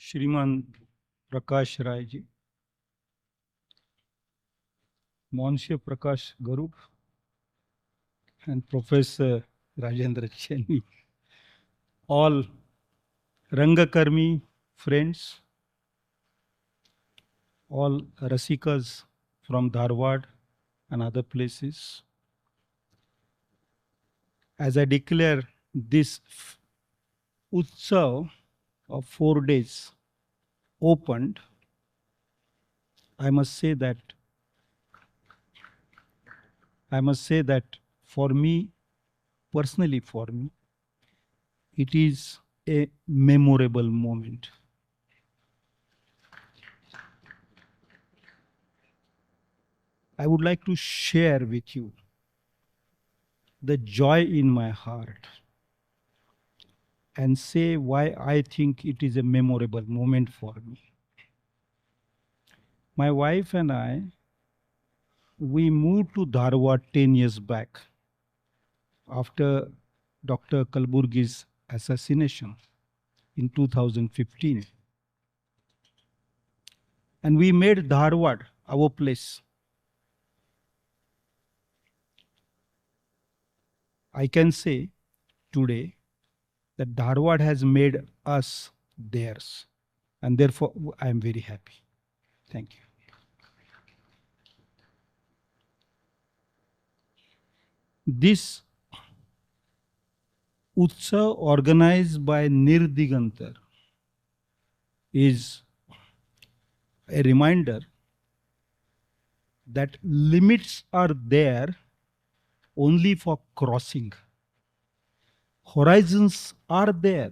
Shriman Prakash Rai ji, Monsieur Prakash Garup, and Professor Rajendra Chenni, all Rangakarmi friends, all Rasikas from Dharwad and other places. As I declare this Utsav of 4 days opened, I must say that for me, personally for me, it is a memorable moment. I would like to share with you the joy in my heart and say why I think it is a memorable moment for me. My wife and I, we moved to Dharwad 10 years back after Dr. Kalburgi's assassination in 2015. And we made Dharwad our place. I can say today that Dharwad has made us theirs. And therefore, I am very happy. Thank you. This Utsav organized by Nirdigantha is a reminder that limits are there only for crossing. Horizons are there,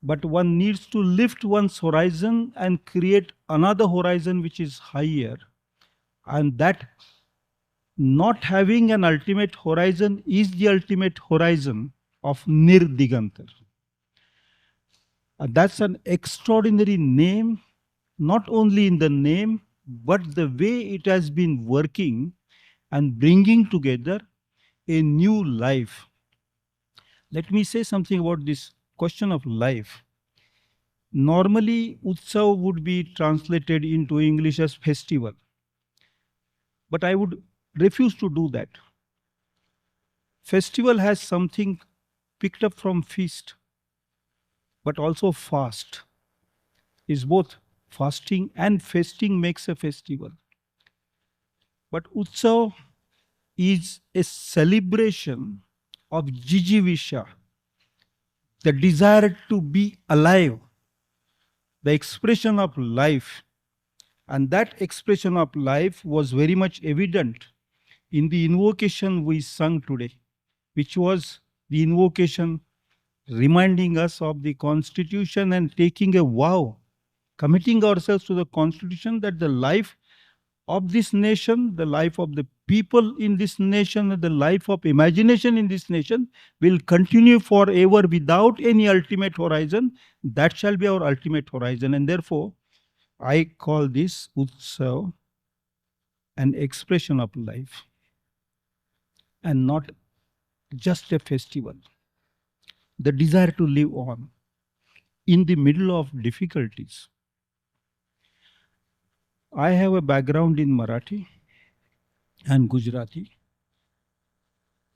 but one needs to lift one's horizon and create another horizon which is higher. And that not having an ultimate horizon is the ultimate horizon of Nirdigantha. That's an extraordinary name, not only in the name, but the way it has been working and bringing together a new life. Let me say something about this question of life. Normally, Utsav would be translated into English as festival. But I would refuse to do that. Festival has something picked up from feast, but also fast. Is both fasting and feasting makes a festival. But Utsav is a celebration of Jijivisha, the desire to be alive, the expression of life. And that expression of life was very much evident in the invocation we sung today, which was the invocation reminding us of the Constitution and taking a vow, committing ourselves to the Constitution that the life of this nation, the life of the people in this nation, the life of imagination in this nation will continue forever without any ultimate horizon. That shall be our ultimate horizon. And therefore, I call this Utsav an expression of life and not just a festival. The desire to live on in the middle of difficulties. I have a background in Marathi and Gujarati.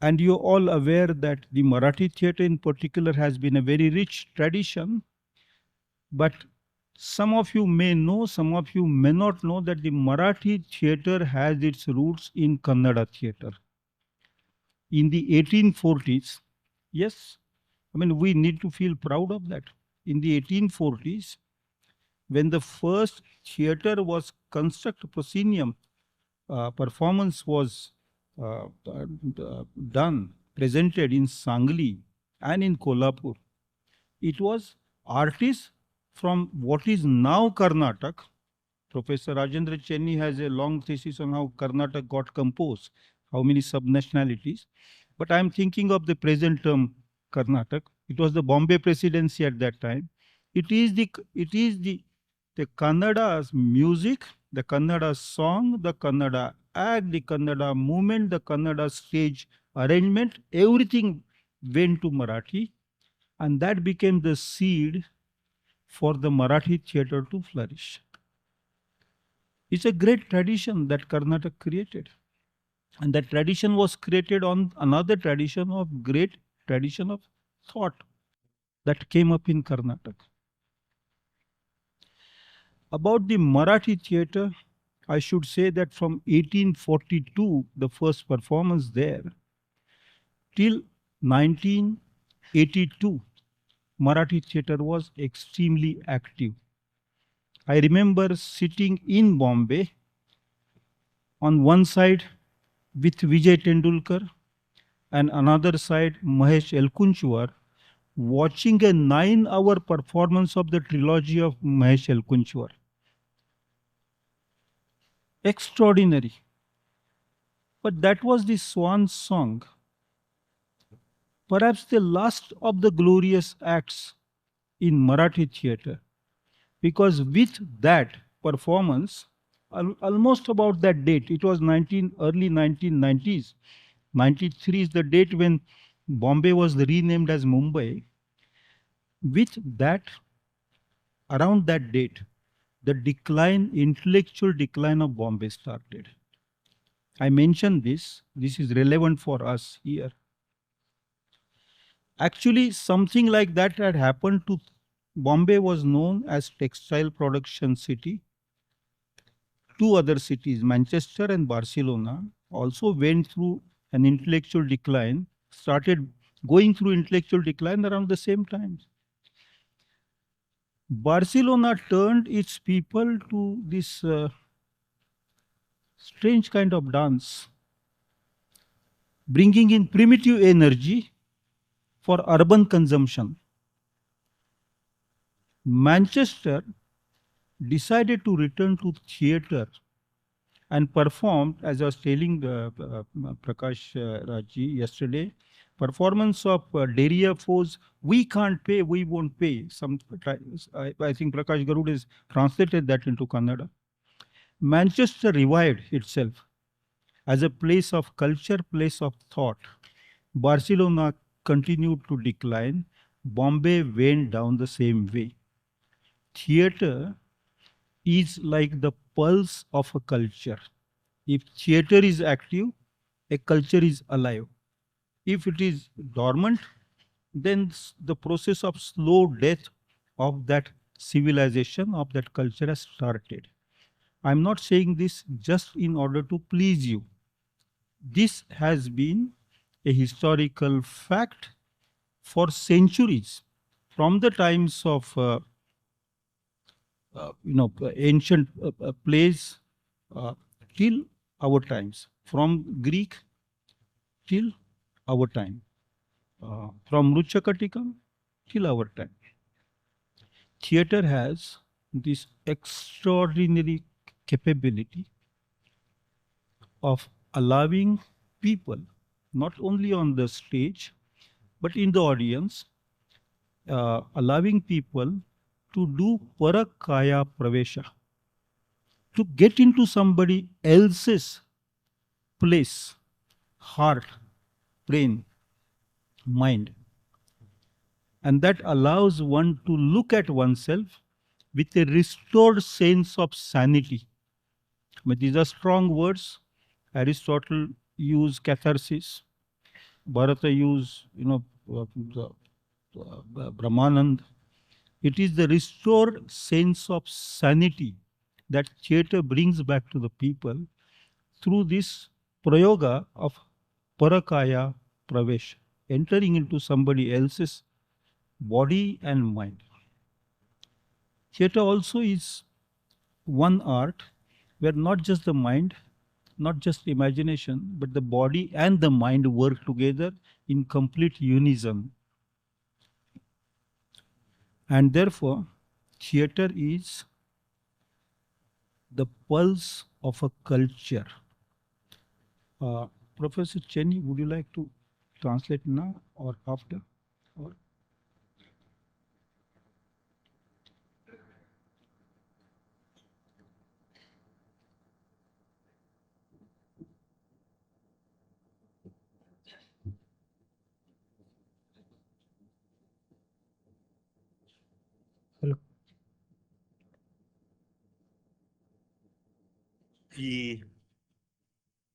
And you're all aware that the Marathi theatre in particular has been a very rich tradition. But some of you may know, some of you may not know that the Marathi theatre has its roots in Kannada theatre. In the 1840s, yes, I mean, we need to feel proud of that. In the 1840s, when the first theatre was constructed, proscenium performance was done, presented in Sangli and in Kolhapur, it was artists from what is now Karnataka. Professor Rajendra Chenni has a long thesis on how Karnataka got composed, how many subnationalities. But I am thinking of the present term Karnataka. It was the Bombay Presidency at that time. It is the Kannada's music, the Kannada song, the Kannada act, the Kannada movement, the Kannada stage arrangement, everything went to Marathi, and that became the seed for the Marathi theatre to flourish. It's a great tradition that Karnataka created. And that tradition was created on another tradition of great tradition of thought that came up in Karnataka. About the Marathi theatre, I should say that from 1842, the first performance there, till 1982, Marathi theatre was extremely active. I remember sitting in Bombay on one side with Vijay Tendulkar and another side Mahesh Elkunchwar, watching a 9-hour performance of the trilogy of Mahesh Elkunchwar. Extraordinary. But that was the swan song, perhaps the last of the glorious acts in Marathi theatre, because with that performance, almost about that date, it was early 1990s. 93 is the date when Bombay was renamed as Mumbai. With that, around that date, the intellectual decline of Bombay started. I mentioned this is relevant for us here. Actually, something like that had happened to Bombay. Was known as textile production city. Two other cities, Manchester and Barcelona, also went through an intellectual decline, started going through intellectual decline around the same time. Barcelona turned its people to this strange kind of dance, bringing in primitive energy for urban consumption. Manchester decided to return to theatre and performed, as I was telling Prakash Raji yesterday, performance of Deria Foes, We Can't Pay, We Won't Pay. I think Prakash Garud has translated that into Kannada. Manchester revived itself as a place of culture, place of thought. Barcelona continued to decline. Bombay went down the same way. Theatre is like the pulse of a culture. If theatre is active, a culture is alive. If it is dormant, then the process of slow death of that civilization, of that culture has started. I'm not saying this just in order to please you. This has been a historical fact for centuries, from the times of ancient plays uh, till our times, from Greek till our time, from Ruchakatikam till our time. Theatre has this extraordinary capability of allowing people, not only on the stage, but in the audience, allowing people to do parakaya pravesha, to get into somebody else's place, heart, brain, mind. And that allows one to look at oneself with a restored sense of sanity. But these are strong words. Aristotle used catharsis. Bharata used, Brahmanand. It is the restored sense of sanity that theatre brings back to the people through this prayoga of parakaya pravesh, entering into somebody else's body and mind. Theatre also is one art where not just the mind, not just imagination, but the body and the mind work together in complete unison. And therefore, theatre is the pulse of a culture. Professor Chenny, would you like to translate now or after? Or hello? ಈ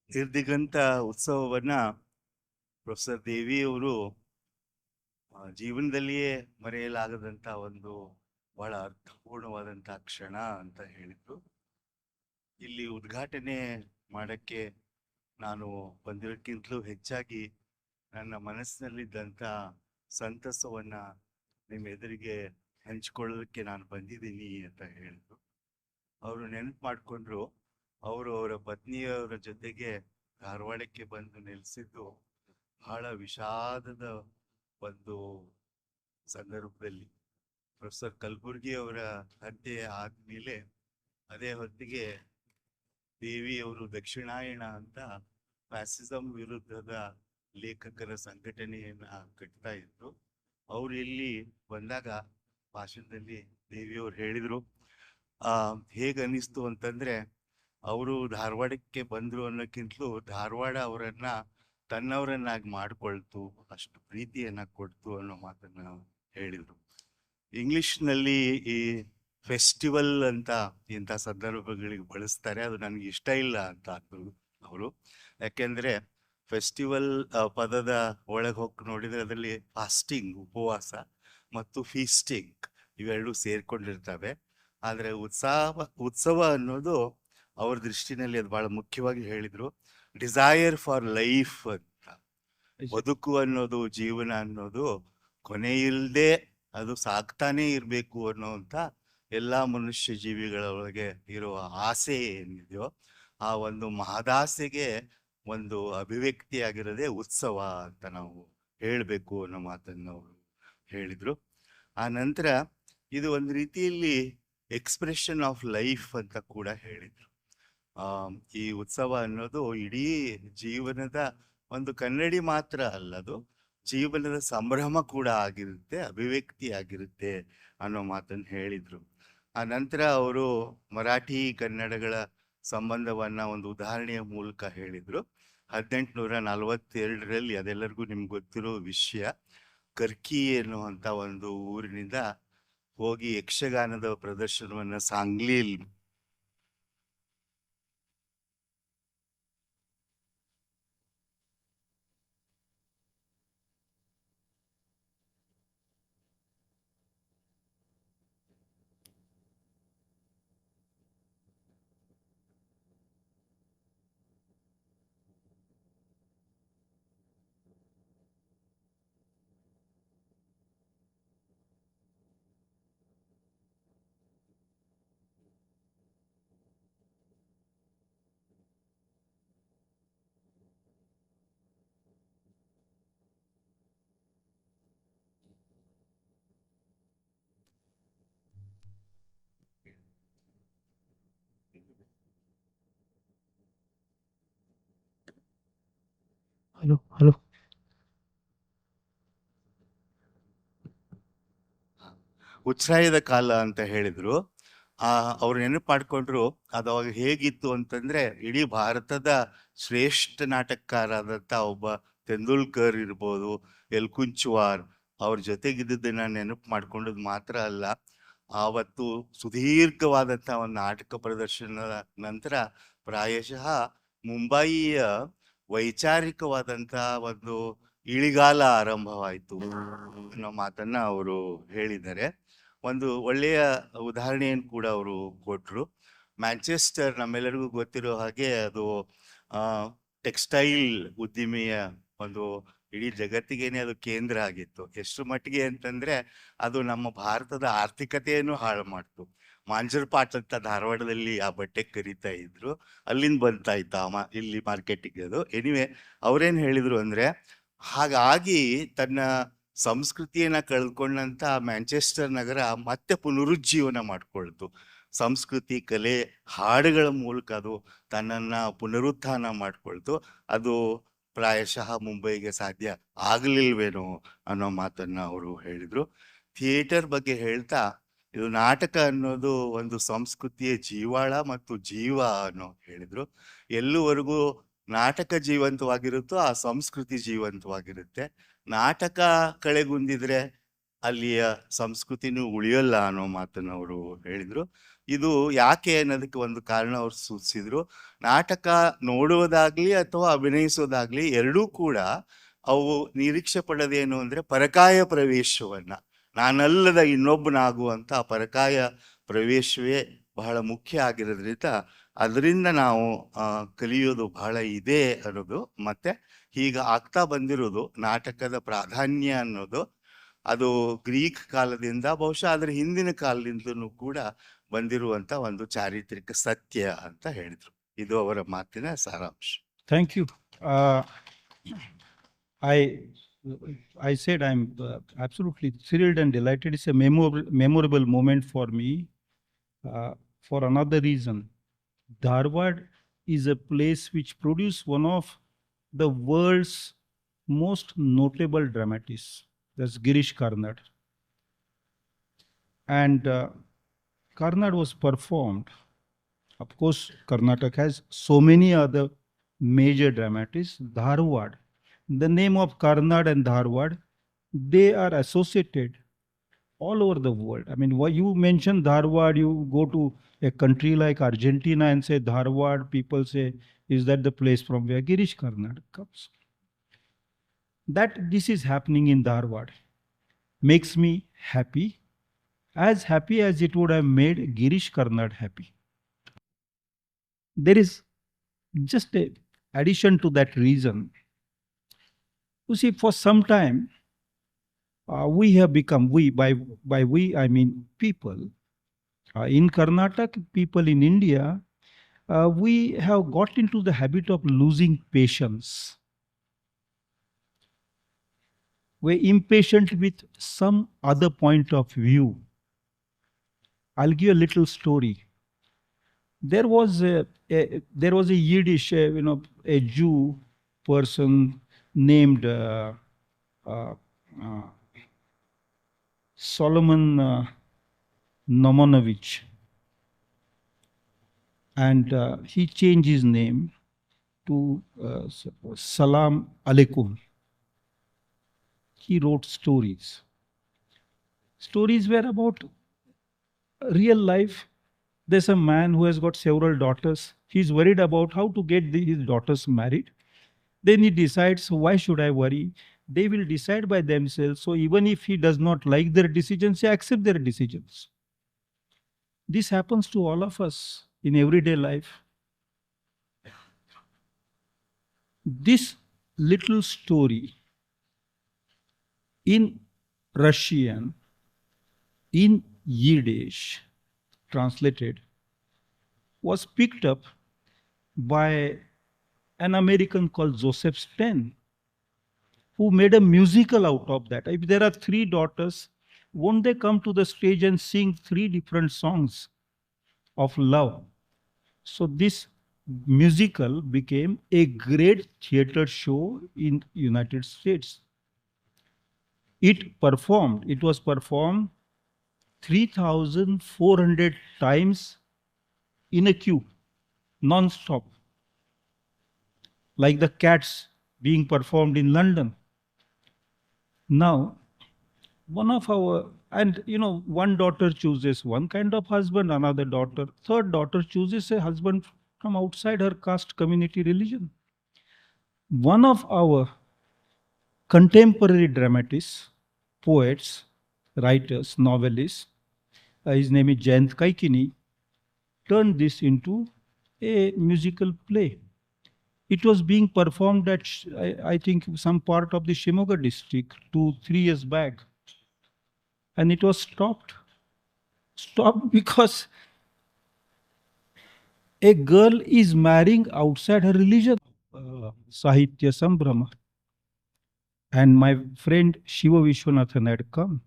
ನಿರ್ದಿಗಂತ ಉತ್ಸವವನ್ನ professor ದೇವಿ ಅವರು ಜೀವನದಲ್ಲಿಯೇ ಮರೆಯಲಾಗದಂತ ಒಂದು ಬಹಳ ಅರ್ಥಪೂರ್ಣವಾದಂತಹ ಕ್ಷಣ ಅಂತ ಹೇಳಿದ್ರು. ಇಲ್ಲಿ ಉದ್ಘಾಟನೆ ಮಾಡಕ್ಕೆ ನಾನು ಬಂದಿರೋಕ್ಕಿಂತಲೂ ಹೆಚ್ಚಾಗಿ ನನ್ನ ಮನಸ್ಸಿನಲ್ಲಿದ್ದಂಥ ಸಂತಸವನ್ನ ನಿಮ್ಮ ಎದುರಿಗೆ ಹಂಚಿಕೊಳ್ಳೋದಕ್ಕೆ ನಾನು ಬಂದಿದ್ದೀನಿ ಅಂತ ಹೇಳಿದ್ರು. ಅವರು ನೆನಪು ಮಾಡಿಕೊಂಡ್ರು, ಅವರು ಅವರ ಪತ್ನಿಯವರ ಜೊತೆಗೆ ಧಾರವಾಡಕ್ಕೆ ಬಂದು ನೆಲೆಸಿದ್ದು ಬಹಳ ವಿಷಾದದ ಒಂದು ಸಂದರ್ಭದಲ್ಲಿ. ಪ್ರೊಫೆಸರ್ ಕಲಬುರ್ಗಿ ಅವರ ಹತ್ಯೆ ಆದ್ಮೇಲೆ ಅದೇ ಹೊತ್ತಿಗೆ ದೇವಿಯವರು ದಕ್ಷಿಣಾಯಣ ಅಂತ ಫ್ಯಾಸಿಸಂ ವಿರುದ್ಧದ ಲೇಖಕರ ಸಂಘಟನೆಯನ್ನ ಕಟ್ತಾ ಇದ್ರು. ಅವ್ರು ಇಲ್ಲಿ ಬಂದಾಗ ಭಾಷಣದಲ್ಲಿ ದೇವಿಯವರು ಹೇಳಿದ್ರು, ಹೇಗೆ ಅನ್ನಿಸ್ತು ಅಂತಂದ್ರೆ, ಅವರು ಧಾರವಾಡಕ್ಕೆ ಬಂದ್ರು ಅನ್ನೋಕ್ಕಿಂತಲೂ ಧಾರವಾಡ ಅವರನ್ನ ತನ್ನವರನ್ನಾಗಿ ಮಾಡಿಕೊಳ್ತು, ಅಷ್ಟು ಪ್ರೀತಿಯನ್ನ ಕೊಡ್ತು ಅನ್ನೋ ಮಾತನ್ನ ಹೇಳಿದ್ರು. ಇಂಗ್ಲಿಷ್ನಲ್ಲಿ ಈ ಫೆಸ್ಟಿವಲ್ ಅಂತ ಇಂಥ ಸಂದರ್ಭಗಳಿಗೆ ಬಳಸ್ತಾರೆ, ಅದು ನನಗೆ ಇಷ್ಟ ಇಲ್ಲ ಅಂತ ಅಂದ್ರು ಅವರು. ಯಾಕೆಂದ್ರೆ ಫೆಸ್ಟಿವಲ್ ಪದದ ಒಳಗೆ ಹೋಗಿ ನೋಡಿದ್ರೆ ಅದರಲ್ಲಿ ಫಾಸ್ಟಿಂಗ್, ಉಪವಾಸ, ಮತ್ತು ಫೀಸ್ಟಿಂಗ್ ಇವೆರಡು ಸೇರ್ಕೊಂಡಿರ್ತವೆ. ಆದರೆ ಉತ್ಸವ ಅನ್ನೋದು ಅವ್ರ ದೃಷ್ಟಿನಲ್ಲಿ ಅದು ಬಹಳ ಮುಖ್ಯವಾಗಿ ಹೇಳಿದ್ರು. ಡಿಸೈರ್ ಫಾರ್ ಲೈಫ್ ಅಂತ, ಬದುಕು ಅನ್ನೋದು, ಜೀವನ ಅನ್ನೋದು ಕೊನೆ ಇಲ್ಲದೆ ಅದು ಸಾಕ್ತಾನೇ ಇರಬೇಕು ಅನ್ನೋಂಥ ಎಲ್ಲ ಮನುಷ್ಯ ಜೀವಿಗಳ ಒಳಗೆ ಇರುವ ಆಸೆ ಏನಿದೆಯೋ ಆ ಒಂದು ಮಹದಾಸೆಗೆ ಒಂದು ಅಭಿವ್ಯಕ್ತಿಯಾಗಿರೋದೇ ಉತ್ಸವ ಅಂತ ನಾವು ಹೇಳಬೇಕು ಅನ್ನೋ ಮಾತನ್ನು ಅವರು ಹೇಳಿದ್ರು. ಆ ನಂತರ ಇದು ಒಂದು ರೀತಿಯಲ್ಲಿ ಎಕ್ಸ್ಪ್ರೆಷನ್ ಆಫ್ ಲೈಫ್ ಅಂತ ಕೂಡ ಹೇಳಿದ್ರು. ಈ ಉತ್ಸವ ಅನ್ನೋದು ಇಡೀ ಜೀವನದ ಒಂದು ಕನ್ನಡಿ ಮಾತ್ರ ಅಲ್ಲದು, ಜೀವನದ ಸಂಭ್ರಮ ಕೂಡ ಆಗಿರುತ್ತೆ, ಅಭಿವ್ಯಕ್ತಿ ಆಗಿರುತ್ತೆ ಅನ್ನೋ ಮಾತನ್ನು ಹೇಳಿದ್ರು. ಆ ನಂತರ ಅವರು ಮರಾಠಿ ಕನ್ನಡಗಳ ಸಂಬಂಧವನ್ನ ಒಂದು ಉದಾಹರಣೆಯ ಮೂಲಕ ಹೇಳಿದ್ರು. 1842ರಲ್ಲಿ, ಅದೆಲ್ಲರಿಗೂ ನಿಮ್ಗೆ ಗೊತ್ತಿರೋ ವಿಷಯ, ಕರ್ಕಿ ಎನ್ನುವಂತ ಒಂದು ಊರಿನಿಂದ ಹೋಗಿ ಯಕ್ಷಗಾನದ ಪ್ರದರ್ಶನವನ್ನ ಸಾಂಗ್ಲಿಯಲ್ಲಿ ಹಲೋ ಹಲೋ ಉಚ್ಛ್ರಾಯದ ಕಾಲ ಅಂತ ಹೇಳಿದ್ರು. ಅವ್ರು ನೆನಪು ಮಾಡ್ಕೊಂಡ್ರು, ಅದು ಅವಾಗ ಹೇಗಿತ್ತು ಅಂತಂದ್ರೆ, ಇಡೀ ಭಾರತದ ಶ್ರೇಷ್ಠ ನಾಟಕಕಾರಾದಂಥ ಒಬ್ಬ ತೆಂಡೂಲ್ಕರ್ ಇರ್ಬೋದು, ಎಲ್ಕುಂಚವಾರ್ ಅವ್ರ ಜೊತೆಗಿದ್ದದನ್ನ ನೆನಪು ಮಾಡ್ಕೊಂಡದ್ ಮಾತ್ರ ಅಲ್ಲ, ಆವತ್ತು ಸುದೀರ್ಘವಾದಂಥ ಒಂದು ನಾಟಕ ಪ್ರದರ್ಶನದ ನಂತರ ಪ್ರಾಯಶಃ ಮುಂಬಯಿಯ ವೈಚಾರಿಕವಾದಂಥ ಒಂದು ಇಳಿಗಾಲ ಆರಂಭವಾಯಿತು ಅನ್ನೋ ಮಾತನ್ನ ಅವರು ಹೇಳಿದ್ದಾರೆ. ಒಂದು ಒಳ್ಳೆಯ ಉದಾಹರಣೆಯನ್ನು ಕೂಡ ಅವರು ಕೊಟ್ಟರು. ಮ್ಯಾಂಚೆಸ್ಟರ್ ನಮ್ಮೆಲ್ಲರಿಗೂ ಗೊತ್ತಿರೋ ಹಾಗೆ ಅದು ಟೆಕ್ಸ್ಟೈಲ್ ಉದ್ದಿಮೆಯ ಒಂದು ಇಡೀ ಜಗತ್ತಿಗೇನೆ ಅದು ಕೇಂದ್ರ ಆಗಿತ್ತು. ಎಷ್ಟು ಮಟ್ಟಿಗೆ ಅಂತಂದ್ರೆ ಅದು ನಮ್ಮ ಭಾರತದ ಆರ್ಥಿಕತೆಯನ್ನು ಹಾಳು ಮಾಡ್ತು. ಮಾಂಜರ್ಪಾಟ್ ಅಂತ ಧಾರವಾಡದಲ್ಲಿ ಆ ಬಟ್ಟೆ ಕರೀತಾ ಇದ್ರು, ಅಲ್ಲಿಂದ ಬಂತಾ ಇತ್ತ ಇಲ್ಲಿ ಮಾರ್ಕೆಟಿಗೆ ಅದು. ಎನಿವೆ, ಅವ್ರೇನ್ ಹೇಳಿದ್ರು ಅಂದ್ರೆ, ಹಾಗಾಗಿ ತನ್ನ ಸಂಸ್ಕೃತಿಯನ್ನ ಕಳೆದುಕೊಂಡಂತ ಮ್ಯಾಂಚೆಸ್ಟರ್ ನಗರ ಮತ್ತೆ ಪುನರುಜ್ಜೀವನ ಮಾಡ್ಕೊಳ್ತು. ಸಂಸ್ಕೃತಿ, ಕಲೆ, ಹಾಡುಗಳ ಮೂಲಕ ಅದು ತನ್ನನ್ನ ಪುನರುತ್ಥಾನ ಮಾಡ್ಕೊಳ್ತು. ಅದು ಪ್ರಾಯಶಃ ಮುಂಬೈಗೆ ಸಾಧ್ಯ ಆಗ್ಲಿಲ್ವೇನೋ ಅನ್ನೋ ಮಾತನ್ನ ಅವರು ಹೇಳಿದ್ರು. ಥಿಯೇಟರ್ ಬಗ್ಗೆ ಹೇಳ್ತಾ, ಇದು ನಾಟಕ ಅನ್ನೋದು ಒಂದು ಸಂಸ್ಕೃತಿಯ ಜೀವಾಳ ಮತ್ತು ಜೀವ ಅನ್ನೋ ಹೇಳಿದ್ರು. ಎಲ್ಲುವರೆಗೂ ನಾಟಕ ಜೀವಂತವಾಗಿರುತ್ತೋ ಆ ಸಂಸ್ಕೃತಿ ಜೀವಂತವಾಗಿರುತ್ತೆ. ನಾಟಕ ಕಳೆಗುಂದಿದ್ರೆ ಅಲ್ಲಿಯ ಸಂಸ್ಕೃತಿನೂ ಉಳಿಯಲ್ಲ ಅನ್ನೋ ಮಾತನ್ನು ಅವರು ಹೇಳಿದರು. ಇದು ಯಾಕೆ ಅನ್ನೋದಕ್ಕೆ ಒಂದು ಕಾರಣ ಅವರು ಸೂಚಿಸಿದ್ರು. ನಾಟಕ ನೋಡುವುದಾಗ್ಲಿ ಅಥವಾ ಅಭಿನಯಿಸೋದಾಗ್ಲಿ ಎರಡೂ ಕೂಡ ಅವು ನಿರೀಕ್ಷೆ ಪಡೋದೇನು ಅಂದರೆ ಪರಕಾಯ ಪ್ರವೇಶವನ್ನ, ನಾನಲ್ಲದ ಇನ್ನೊಬ್ಬನಾಗುವಂಥ ಪರಕಾಯ ಪ್ರವೇಶವೇ ಬಹಳ ಮುಖ್ಯ ಆಗಿರೋದ್ರಿಂದ ಅದರಿಂದ ನಾವು ಕಲಿಯೋದು ಬಹಳ ಇದೆ ಅನ್ನೋದು. ಮತ್ತೆ ಈಗ ಆಗ್ತಾ ಬಂದಿರೋದು ನಾಟಕದ ಪ್ರಾಧಾನ್ಯ ಅನ್ನೋದು ಅದು ಗ್ರೀಕ್ ಕಾಲದಿಂದ ಬಹುಶಃ ಅದರ ಹಿಂದಿನ ಕಾಲದಿಂದಲೂ ಕೂಡ ಬಂದಿರುವಂತ ಒಂದು ಚಾರಿತ್ರಿಕ ಸತ್ಯ ಅಂತ ಹೇಳಿದ್ರು. ಇದು ಅವರ ಮಾತಿನ ಸಾರಾಂಶ. Thank you. I I said I'm absolutely thrilled and delighted. It's a memorable moment for me for another reason. Dharwad is a place which produced one of the world's most notable dramatists. That's Girish Karnad. And Karnad was performed. Of course, Karnataka has so many other major dramatists. Dharwad, the name of Karnad and Dharwad, they are associated all over the world. I mean, what you mentioned Dharwad, you go to a country like Argentina and say Dharwad, people say, is that the place from where Girish Karnad comes? That this is happening in Dharwad makes me happy as it would have made Girish Karnad happy. There is just a addition to that reason. You see, for some time, we have become, by we, I mean people. In Karnataka, people in India, we have got into the habit of losing patience. We're impatient with some other point of view. I'll give a little story. There was a Yiddish, a Jew person named Solomon Nomanovich, and he changed his name to Salam Aleikum. He wrote stories. Stories were about real life. There's a man who has got several daughters. He's worried about how to get his daughters married. Then he decides, why should I worry? They will decide by themselves. So even if he does not like their decisions, he accepts their decisions. This happens to all of us in everyday life. This little story in Russian, in Yiddish, translated, was picked up by an American called Joseph Sten, who made a musical out of that. If there are three daughters, won't they come to the stage and sing three different songs of love? So this musical became a great theater show in United States. It was performed 3,400 times in a queue, non-stop, like the Cats being performed in London. Now, one daughter chooses one kind of husband, third daughter chooses a husband from outside her caste, community, religion. One of our contemporary dramatists, poets, writers, novelists, his name is Jayant Kaikini, turned this into a musical play. It was being performed at, I think, some part of the Shimoga district 2-3 years back. And it was stopped. Stopped because a girl is marrying outside her religion. Sahitya Sambhrama. And my friend Shiva Vishwanathan had come.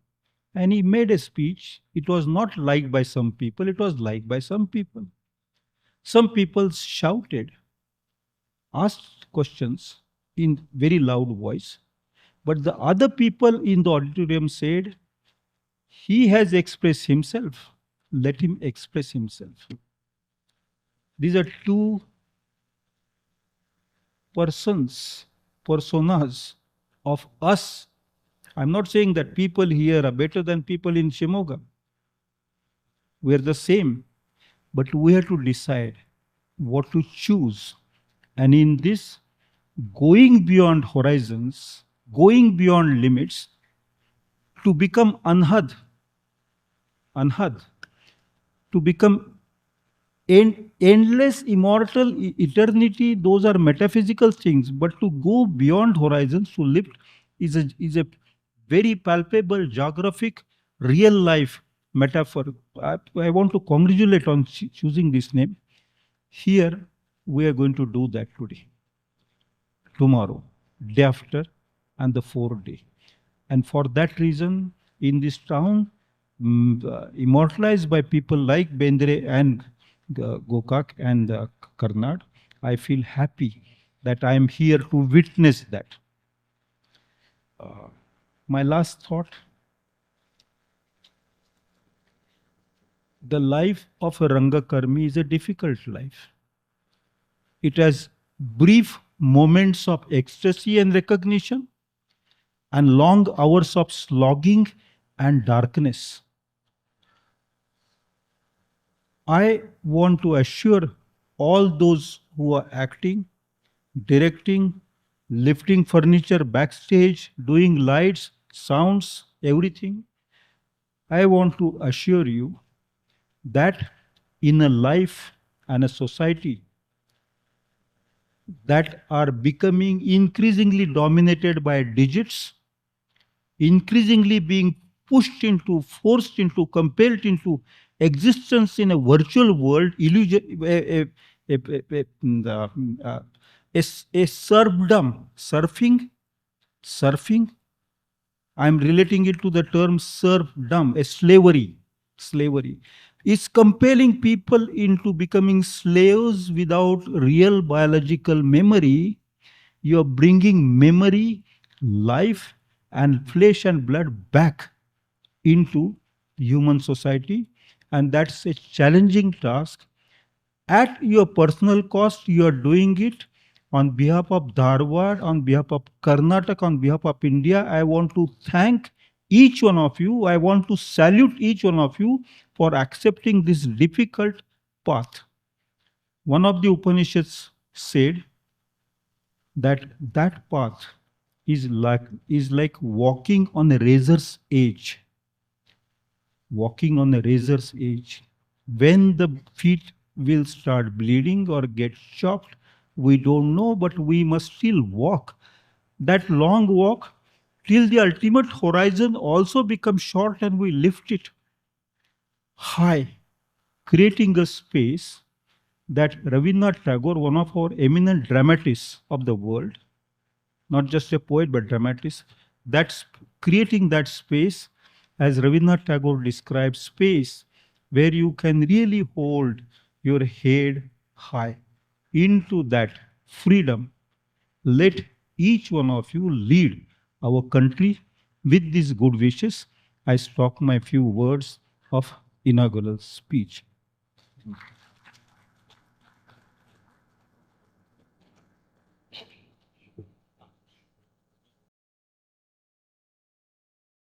And he made a speech. It was not liked by some people. It was liked by some people. Some people shouted, asked questions in very loud voice. But the other people in the auditorium said, he has expressed himself. Let him express himself. These are two personas of us I'm not saying that people here are better than people in Shimoga. We're the same. But we have to decide what to choose. And in this, going beyond horizons, going beyond limits, to become anhad, to become endless, immortal, eternity, those are metaphysical things. But to go beyond horizons, to lift, is a very palpable, geographic, real life metaphor. I want to congratulate on choosing this name. Here, we are going to do that today, tomorrow, day after, and the fourth day. And for that reason, in this town, immortalized by people like Bendre and Gokak and Karnad, I feel happy that I am here to witness that. My last thought, the life of a Rangakarmi is a difficult life. It has brief moments of ecstasy and recognition, and long hours of slogging and darkness. I want to assure all those who are acting, directing, lifting furniture backstage, doing lights, sounds, everything. I want to assure you that in a life and a society that are becoming increasingly dominated by digits, increasingly being pushed into, forced into, compelled into existence in a virtual world, illusion, a serfdom, surfing. I'm relating it to the term serfdom, a slavery is compelling people into becoming slaves without real biological memory. You're bringing memory, life, and flesh and blood back into human society. And that's a challenging task. At your personal cost, you are doing it on behalf of Dharwad, on behalf of Karnataka, on behalf of India. I want to thank each one of you. I want to salute each one of you for accepting this difficult path. One of the Upanishads said that that path is like walking on a razor's edge. Walking on a razor's edge. When the feet will start bleeding or get chopped, we don't know, but we must still walk. That long walk till the ultimate horizon also becomes short, and we lift it high, creating a space that Rabindranath Tagore, one of our eminent dramatists of the world, not just a poet but dramatist, that's creating that space, as Rabindranath Tagore describes, space where you can really hold your head high. Into that freedom, let each one of you lead our country. With these good wishes, I stop my few words of inaugural speech.